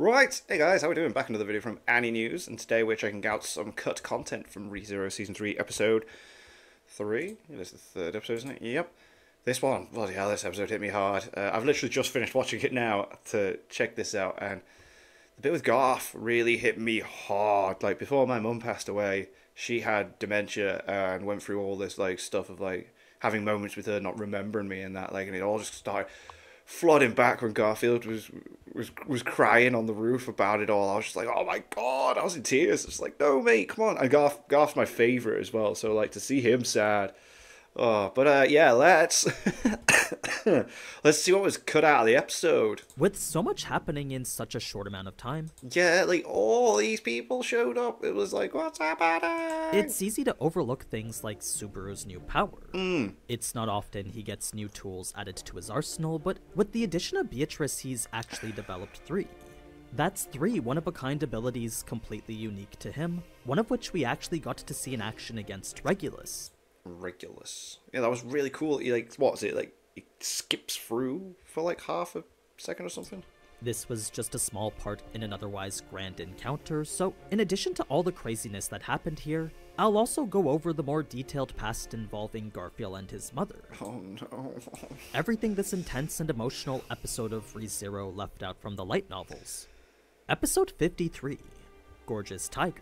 Right, hey guys, how we doing? Back another video from Annie News, and today we're checking out some cut content from ReZero Season 3, Episode 3. It is the third episode, isn't it? Yep. This one, bloody hell, this episode hit me hard. I've literally just finished watching it now to check this out, and the bit with Garf really hit me hard. Like, before my mum passed away, she had dementia and went through all this, like, stuff of, like, having moments with her not remembering me and that, like, and it all just started flooding back when Garfield was crying on the roof about it all. I was just like, oh my god, I was in tears. It's like, no mate, come on. And Garf's my favourite as well, so like to see him sad. Oh, but yeah, let's let's see what was cut out of the episode. With so much happening in such a short amount of time, Yeah, like all these people showed up. It was like, what's happening? it's easy to overlook things like Subaru's new power. It's not often he gets new tools added to his arsenal, but with the addition of Beatrice, he's actually developed 3. That's 3 one-of-a-kind abilities completely unique to him, one of which we actually got to see in action against Regulus. Regulus. Yeah, that was really cool. He, like, what is it? Like, it skips through for like half a second or something? This was just a small part in an otherwise grand encounter, so in addition to all the craziness that happened here, I'll also go over the more detailed past involving Garfield and his mother. Oh no. Everything this intense and emotional episode of ReZero left out from the light novels. Episode 53, Gorgeous Tiger.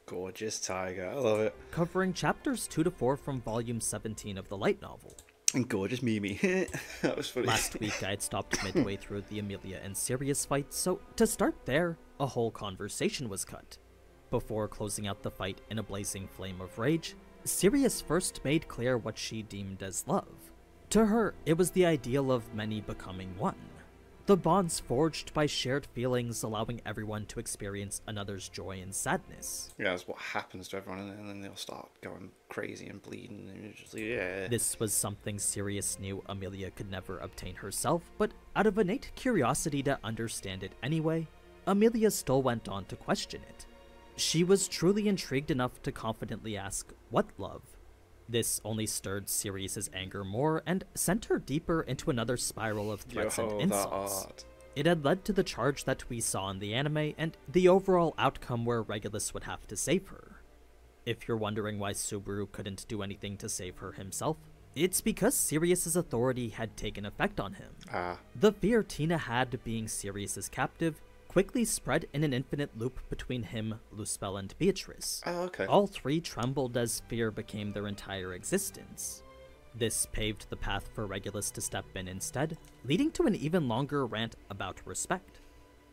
Gorgeous tiger, I love it. Covering chapters 2 to 4 from volume 17 of the light novel. And gorgeous Mimi. That was funny. Last week I had stopped midway through the Amelia and Sirius fight, so to start there, a whole conversation was cut. Before closing out the fight in a blazing flame of rage, Sirius first made clear what she deemed as love. To her, it was the ideal of many becoming one. The bonds forged by shared feelings, allowing everyone to experience another's joy and sadness. Yeah, that's what happens to everyone, and then they'll start going crazy and bleeding, and you're just like, yeah. This was something Sirius knew Amelia could never obtain herself, but out of innate curiosity to understand it anyway, Amelia still went on to question it. She was truly intrigued enough to confidently ask, what love? This only stirred Sirius's anger more and sent her deeper into another spiral of threats and insults. It had led to the charge that we saw in the anime and the overall outcome where Regulus would have to save her. If you're wondering why Subaru couldn't do anything to save her himself, it's because Sirius's authority had taken effect on him. The fear Tina had being Sirius's captive quickly spread in an infinite loop between him, Luzbel, and Beatrice. Oh, okay. All 3 trembled as fear became their entire existence. This paved the path for Regulus to step in instead, leading to an even longer rant about respect.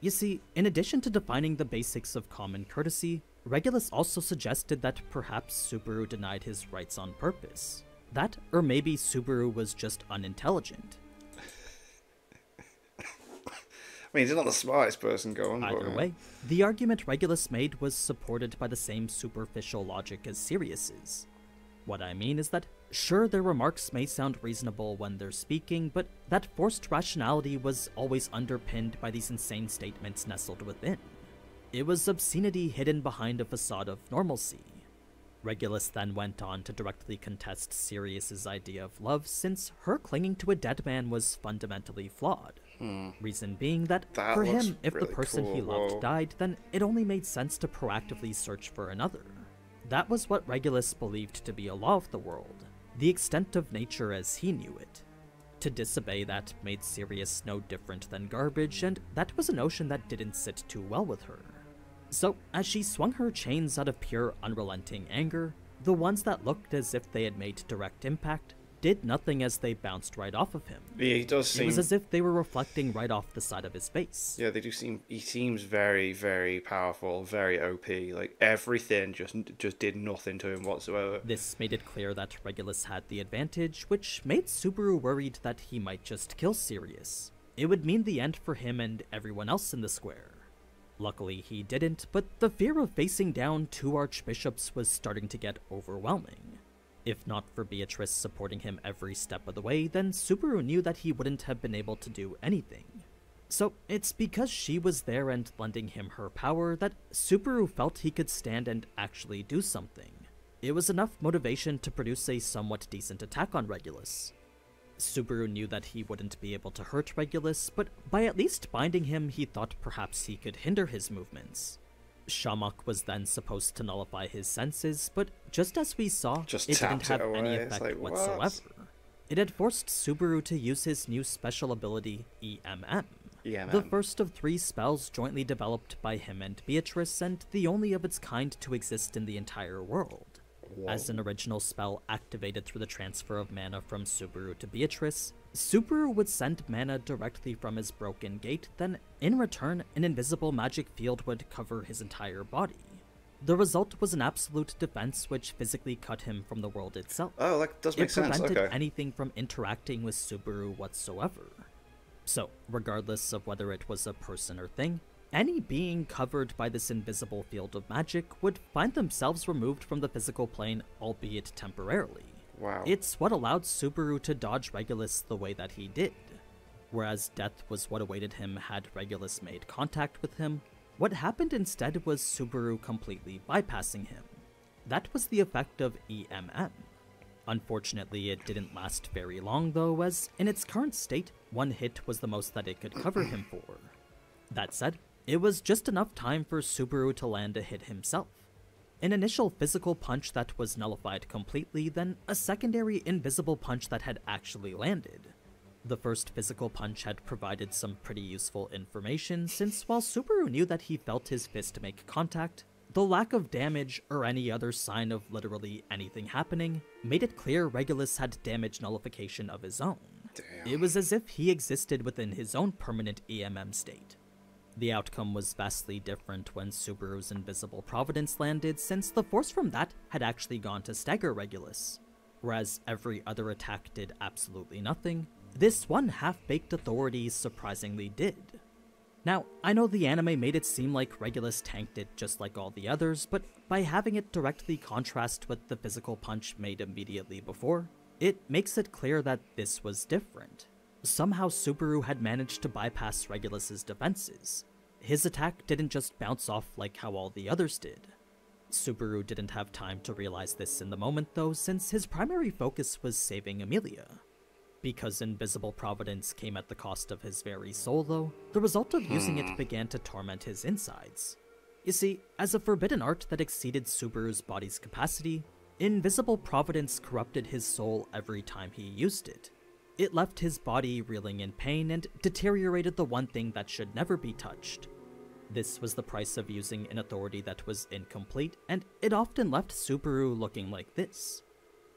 You see, in addition to defining the basics of common courtesy, Regulus also suggested that perhaps Subaru denied his rights on purpose. That, or maybe Subaru was just unintelligent. I mean, he's not the smartest person going, but... Either way, the argument Regulus made was supported by the same superficial logic as Sirius's. What I mean is that, sure, their remarks may sound reasonable when they're speaking, but that forced rationality was always underpinned by these insane statements nestled within. It was obscenity hidden behind a facade of normalcy. Regulus then went on to directly contest Sirius's idea of love, since her clinging to a dead man was fundamentally flawed. Reason being that for him, if really the person cool. he loved died, then it only made sense to proactively search for another. That was what Regulus believed to be a law of the world, the extent of nature as he knew it. To disobey that made Sirius no different than garbage, and that was a notion that didn't sit too well with her. So, as she swung her chains out of pure unrelenting anger, the ones that looked as if they had made direct impact did nothing as they bounced right off of him. Yeah, he does seem... It was as if they were reflecting right off the side of his face. Yeah, they do seem... He seems very, very powerful, very OP. Like, everything just did nothing to him whatsoever. This made it clear that Regulus had the advantage, which made Subaru worried that he might just kill Sirius. It would mean the end for him and everyone else in the square. Luckily he didn't, but the fear of facing down 2 archbishops was starting to get overwhelming. If not for Beatrice supporting him every step of the way, then Subaru knew that he wouldn't have been able to do anything. So it's because she was there and lending him her power that Subaru felt he could stand and actually do something. It was enough motivation to produce a somewhat decent attack on Regulus. Subaru knew that he wouldn't be able to hurt Regulus, but by at least binding him, he thought perhaps he could hinder his movements. Shamrock was then supposed to nullify his senses, but just as we saw, it didn't have any effect whatsoever. It had forced Subaru to use his new special ability, EMM. The first of 3 spells jointly developed by him and Beatrice, and the only of its kind to exist in the entire world. Whoa. As an original spell activated through the transfer of mana from Subaru to Beatrice, Subaru would send mana directly from his broken gate, then in return, an invisible magic field would cover his entire body. The result was an absolute defense which physically cut him from the world itself. Oh, that does make sense. It prevented anything from interacting with Subaru whatsoever. So, regardless of whether it was a person or thing, any being covered by this invisible field of magic would find themselves removed from the physical plane, albeit temporarily. Wow. It's what allowed Subaru to dodge Regulus the way that he did. Whereas death was what awaited him had Regulus made contact with him, what happened instead was Subaru completely bypassing him. That was the effect of EMM. Unfortunately, it didn't last very long though, as in its current state, 1 hit was the most that it could cover him for. That said, it was just enough time for Subaru to land a hit himself. An initial physical punch that was nullified completely, then a secondary invisible punch that had actually landed. The first physical punch had provided some pretty useful information, since while Subaru knew that he felt his fist make contact, the lack of damage or any other sign of literally anything happening made it clear Regulus had damage nullification of his own. Damn. It was as if he existed within his own permanent EMM state. The outcome was vastly different when Subaru's Invisible Providence landed, since the force from that had actually gone to stagger Regulus. Whereas every other attack did absolutely nothing, this one half-baked authority surprisingly did. Now, I know the anime made it seem like Regulus tanked it just like all the others, but by having it directly contrast with the physical punch made immediately before, it makes it clear that this was different. Somehow Subaru had managed to bypass Regulus's defenses. His attack didn't just bounce off like how all the others did. Subaru didn't have time to realize this in the moment though, since his primary focus was saving Amelia. Because Invisible Providence came at the cost of his very soul though, the result of using it began to torment his insides. You see, as a forbidden art that exceeded Subaru's body's capacity, Invisible Providence corrupted his soul every time he used it. It left his body reeling in pain and deteriorated the one thing that should never be touched. This was the price of using an authority that was incomplete, and it often left Subaru looking like this.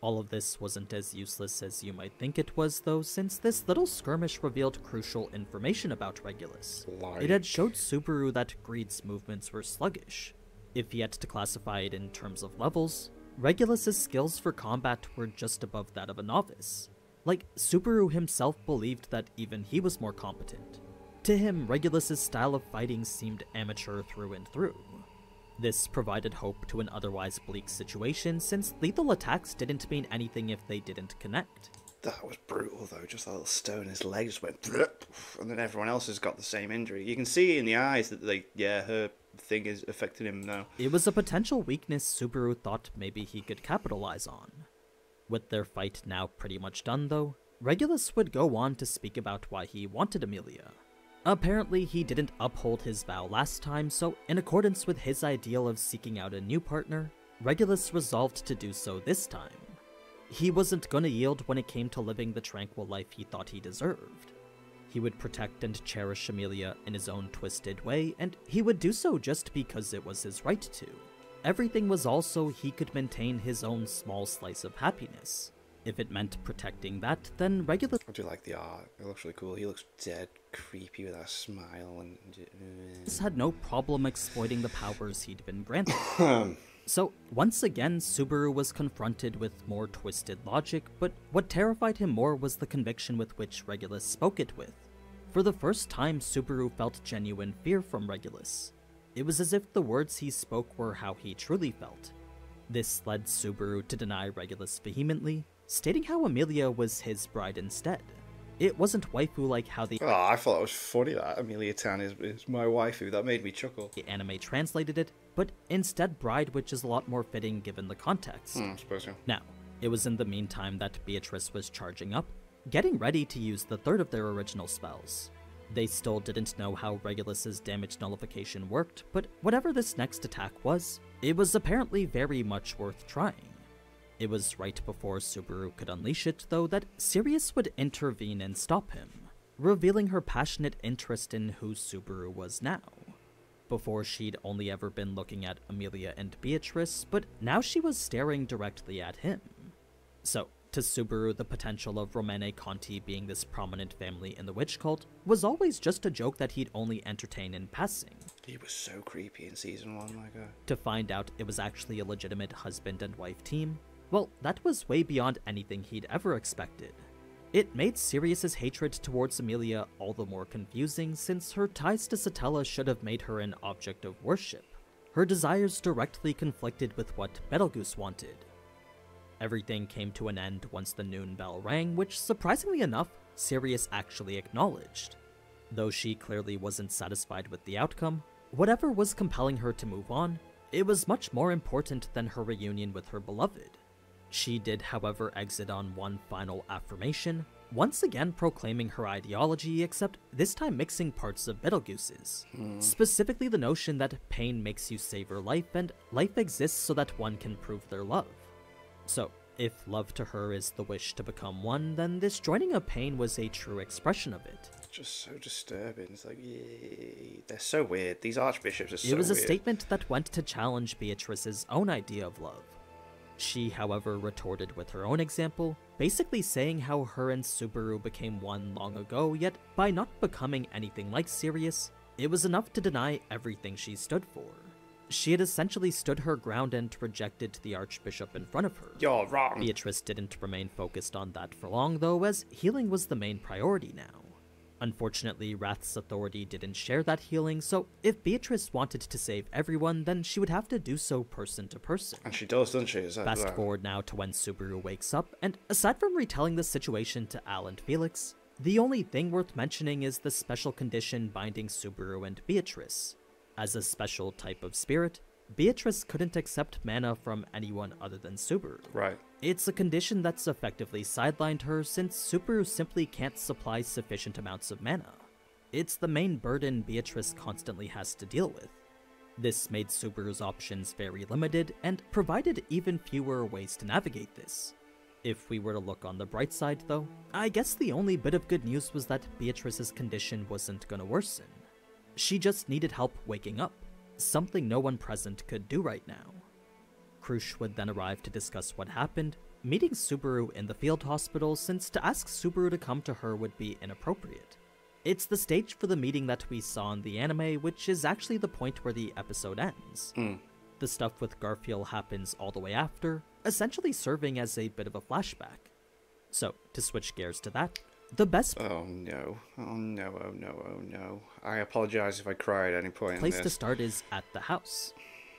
All of this wasn't as useless as you might think it was though, since this little skirmish revealed crucial information about Regulus. It had showed Subaru that Greed's movements were sluggish. If he had to classify it in terms of levels, Regulus's skills for combat were just above that of a novice. Like, Subaru himself believed that even he was more competent. To him, Regulus's style of fighting seemed amateur through and through. This provided hope to an otherwise bleak situation, since lethal attacks didn't mean anything if they didn't connect. That was brutal though, just that little stone in his leg just went and then everyone else has got the same injury. You can see in the eyes that her thing is affecting him now. It was a potential weakness Subaru thought maybe he could capitalize on. With their fight now pretty much done though, Regulus would go on to speak about why he wanted Amelia. Apparently he didn't uphold his vow last time, so in accordance with his ideal of seeking out a new partner, Regulus resolved to do so this time. He wasn't gonna yield when it came to living the tranquil life he thought he deserved. He would protect and cherish Amelia in his own twisted way, and he would do so just because it was his right to. Everything was also he could maintain his own small slice of happiness. If it meant protecting that, then Regulus I do like the art. It looks really cool. He looks dead creepy with that smile and had no problem exploiting the powers he'd been granted. So, once again, Subaru was confronted with more twisted logic, but what terrified him more was the conviction with which Regulus spoke it with. For the first time, Subaru felt genuine fear from Regulus. It was as if the words he spoke were how he truly felt. This led Subaru to deny Regulus vehemently, stating how Amelia was his bride instead. It wasn't waifu like how the I thought it was funny that Amelia Tan is my waifu. That made me chuckle. The anime translated it, but instead bride, which is a lot more fitting given the context. I suppose so. Now, it was in the meantime that Beatrice was charging up, getting ready to use the third of their original spells. They still didn't know how Regulus's damage nullification worked, but whatever this next attack was, it was apparently very much worth trying. It was right before Subaru could unleash it, though, that Sirius would intervene and stop him, revealing her passionate interest in who Subaru was now. Before, she'd only ever been looking at Amelia and Beatrice, but now she was staring directly at him. So, to Subaru, the potential of Romane Conti being this prominent family in the witch cult was always just a joke that he'd only entertain in passing. He was so creepy in season 1, my god. To find out it was actually a legitimate husband and wife team, well, that was way beyond anything he'd ever expected. It made Sirius's hatred towards Amelia all the more confusing, since her ties to Satella should have made her an object of worship. Her desires directly conflicted with what Betelgeuse wanted. Everything came to an end once the noon bell rang, which, surprisingly enough, Sirius actually acknowledged. Though she clearly wasn't satisfied with the outcome, whatever was compelling her to move on, it was much more important than her reunion with her beloved. She did, however, exit on one final affirmation, once again proclaiming her ideology, except this time mixing parts of Betelgeuse's. Specifically the notion that pain makes you savor life, and life exists so that one can prove their love. So, if love to her is the wish to become one, then this joining of pain was a true expression of it. It's just so disturbing. It's like, yay. They're so weird. These archbishops are so weird. It was a statement that went to challenge Beatrice's own idea of love. She, however, retorted with her own example, basically saying how her and Subaru became one long ago, yet by not becoming anything like Sirius, it was enough to deny everything she stood for. She had essentially stood her ground and rejected the Archbishop in front of her. You're wrong. Beatrice didn't remain focused on that for long, though, as healing was the main priority now. Unfortunately, Wrath's authority didn't share that healing, so if Beatrice wanted to save everyone, then she would have to do so person to person. And she does, doesn't she? Fast forward now to when Subaru wakes up, and aside from retelling the situation to Al and Felix, the only thing worth mentioning is the special condition binding Subaru and Beatrice. As a special type of spirit, Beatrice couldn't accept mana from anyone other than Subaru. Right. It's a condition that's effectively sidelined her, since Subaru simply can't supply sufficient amounts of mana. It's the main burden Beatrice constantly has to deal with. This made Subaru's options very limited, and provided even fewer ways to navigate this. If we were to look on the bright side though, I guess the only bit of good news was that Beatrice's condition wasn't gonna worsen. She just needed help waking up, something no one present could do right now. Krush would then arrive to discuss what happened, meeting Subaru in the field hospital, since to ask Subaru to come to her would be inappropriate. It's the stage for the meeting that we saw in the anime, which is actually the point where the episode ends. The stuff with Garfield happens all the way after, essentially serving as a bit of a flashback. So, to switch gears to that, the best Oh no. Oh no, oh no, oh no. I apologize if I cry at any point in place this. to start is at the house.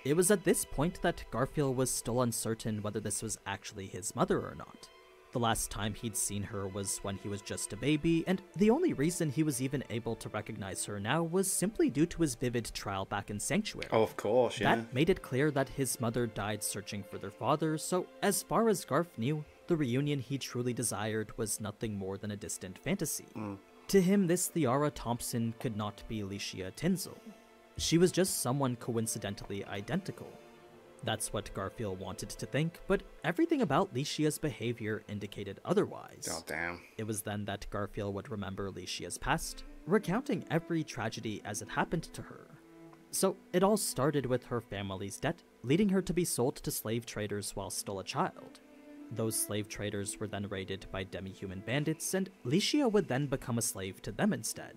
It was at this point that Garfield was still uncertain whether this was actually his mother or not. The last time he'd seen her was when he was just a baby, and the only reason he was even able to recognize her now was simply due to his vivid trial back in Sanctuary. Oh, of course, yeah. That made it clear that his mother died searching for their father, so as far as Garf knew, the reunion he truly desired was nothing more than a distant fantasy. To him, this Liara Thompson could not be Alicia Tinzel. She was just someone coincidentally identical. That's what Garfield wanted to think, but everything about Licia's behavior indicated otherwise. Oh, damn. It was then that Garfield would remember Licia's past, recounting every tragedy as it happened to her. So, it all started with her family's debt, leading her to be sold to slave traders while still a child. Those slave traders were then raided by demi-human bandits, and Licia would then become a slave to them instead.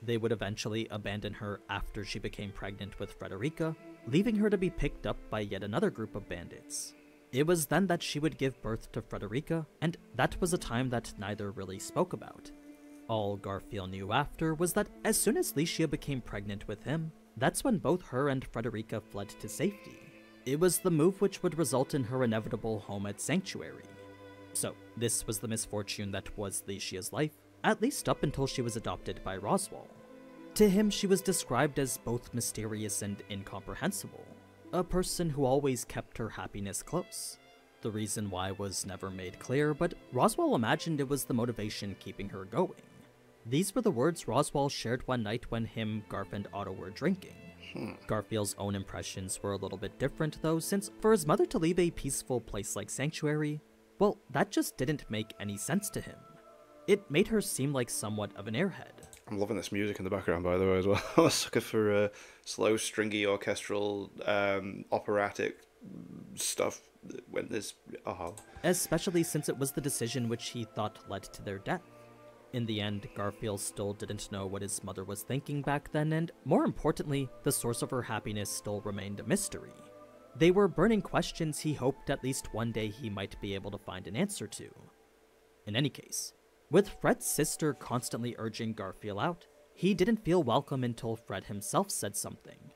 They would eventually abandon her after she became pregnant with Frederica, leaving her to be picked up by yet another group of bandits. It was then that she would give birth to Frederica, and that was a time that neither really spoke about. All Garfield knew after was that as soon as Licia became pregnant with him, that's when both her and Frederica fled to safety. It was the move which would result in her inevitable home at Sanctuary. So, this was the misfortune that was Licia's life, at least up until she was adopted by Roswell. To him, she was described as both mysterious and incomprehensible, a person who always kept her happiness close. The reason why was never made clear, but Roswell imagined it was the motivation keeping her going. These were the words Roswell shared one night when him, Garf, and Otto were drinking. Garfield's own impressions were a little bit different though, since for his mother to leave a peaceful place like Sanctuary, well, that just didn't make any sense to him. It made her seem like somewhat of an airhead. I'm loving this music in the background, by the way, as well. I'm a sucker for slow, stringy, orchestral, operatic stuff when there's... Especially since it was the decision which he thought led to their death. In the end, Garfield still didn't know what his mother was thinking back then, and more importantly, the source of her happiness still remained a mystery. They were burning questions he hoped at least one day he might be able to find an answer to. In any case, with Fred's sister constantly urging Garfield out, he didn't feel welcome until Fred himself said something.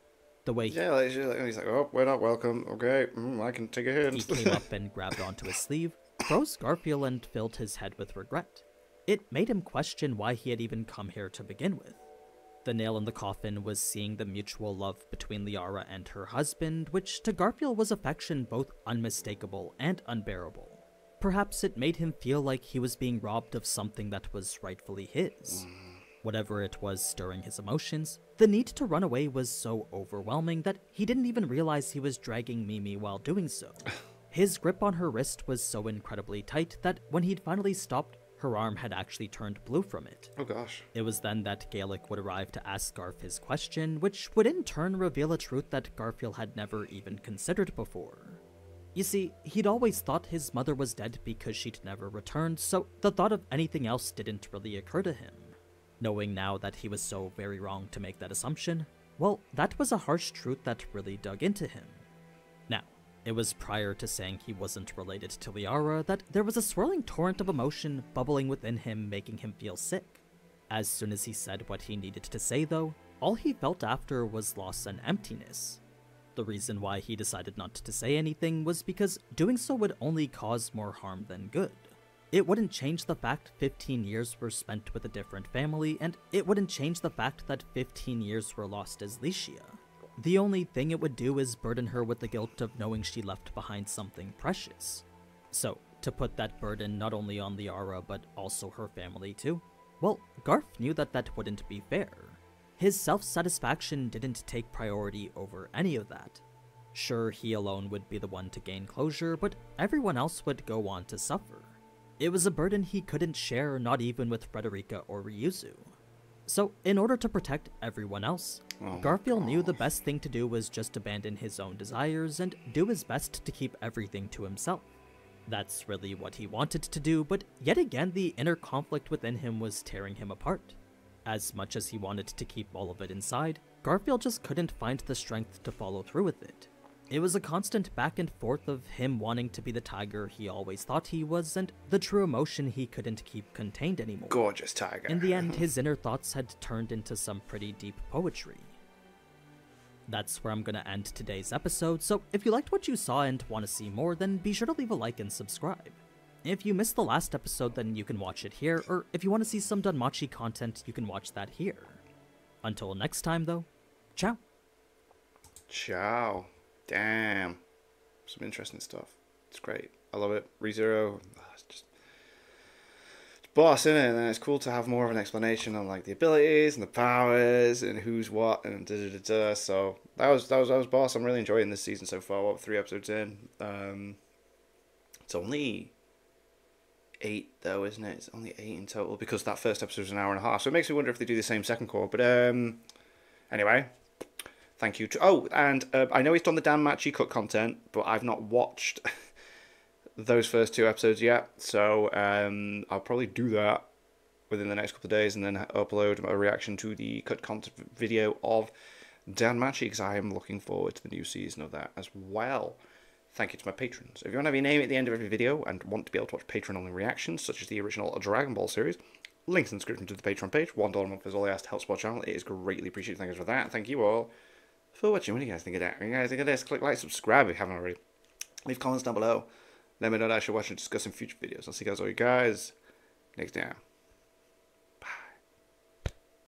The way he's like, oh, we're not welcome, okay, I can take a hint. He came up and grabbed onto his sleeve, froze Garfield, and filled his head with regret. It made him question why he had even come here to begin with. The nail in the coffin was seeing the mutual love between Liara and her husband, which to Garfield was affection both unmistakable and unbearable. Perhaps it made him feel like he was being robbed of something that was rightfully his. Whatever it was stirring his emotions, the need to run away was so overwhelming that he didn't even realize he was dragging Mimi while doing so. His grip on her wrist was so incredibly tight that when he'd finally stopped, her arm had actually turned blue from it. Oh gosh. It was then that Gaelic would arrive to ask Garf his question, which would in turn reveal a truth that Garfield had never even considered before. You see, he'd always thought his mother was dead because she'd never returned, so the thought of anything else didn't really occur to him. Knowing now that he was so very wrong to make that assumption, well, that was a harsh truth that really dug into him. Now, it was prior to saying he wasn't related to Liara that there was a swirling torrent of emotion bubbling within him, making him feel sick. As soon as he said what he needed to say though, all he felt after was loss and emptiness. The reason why he decided not to say anything was because doing so would only cause more harm than good. It wouldn't change the fact 15 years were spent with a different family, and it wouldn't change the fact that 15 years were lost as Licia. The only thing it would do is burden her with the guilt of knowing she left behind something precious. So, to put that burden not only on Liara but also her family too, well, Garf knew that that wouldn't be fair. His self-satisfaction didn't take priority over any of that. Sure, he alone would be the one to gain closure, but everyone else would go on to suffer. It was a burden he couldn't share, not even with Frederica or Ryuzu. So, in order to protect everyone else, Garfield knew the best thing to do was just abandon his own desires and do his best to keep everything to himself. That's really what he wanted to do, but yet again the inner conflict within him was tearing him apart. As much as he wanted to keep all of it inside, Garfield just couldn't find the strength to follow through with it. It was a constant back and forth of him wanting to be the tiger he always thought he was, and the true emotion he couldn't keep contained anymore. Gorgeous tiger. In the end, his inner thoughts had turned into some pretty deep poetry. That's where I'm gonna end today's episode, so if you liked what you saw and want to see more, then be sure to leave a like and subscribe. If you missed the last episode, then you can watch it here, or if you want to see some Danmachi content, you can watch that here. Until next time though, ciao! Ciao. Damn. Some interesting stuff. It's great. I love it. ReZero. It's just... it's boss, isn't it? And it's cool to have more of an explanation on like the abilities and the powers and who's what and da-da-da-da. So that was boss. I'm really enjoying this season so far. What, 3 episodes in? It's only 8 though, isn't it? It's only 8 in total because that first episode was an hour and a half. So it makes me wonder if they do the same second core. But anyway, thank you. And I know he's done the Danmachi cut content, but I've not watched those first 2 episodes yet. So I'll probably do that within the next couple of days and then upload a reaction to the cut content video of Danmachi because I am looking forward to the new season of that as well. Thank you to my patrons. If you want to have your name at the end of every video and want to be able to watch Patreon-only reactions, such as the original Dragon Ball series, links in the description to the Patreon page. $1 a month is all I ask to help support the channel. It is greatly appreciated. Thank you for that. Thank you all for watching. What do you guys think of that? What do you guys think of this? Click like, subscribe if you haven't already. Leave comments down below. Let me know that I should watch and discuss in future videos. I'll see you guys next time.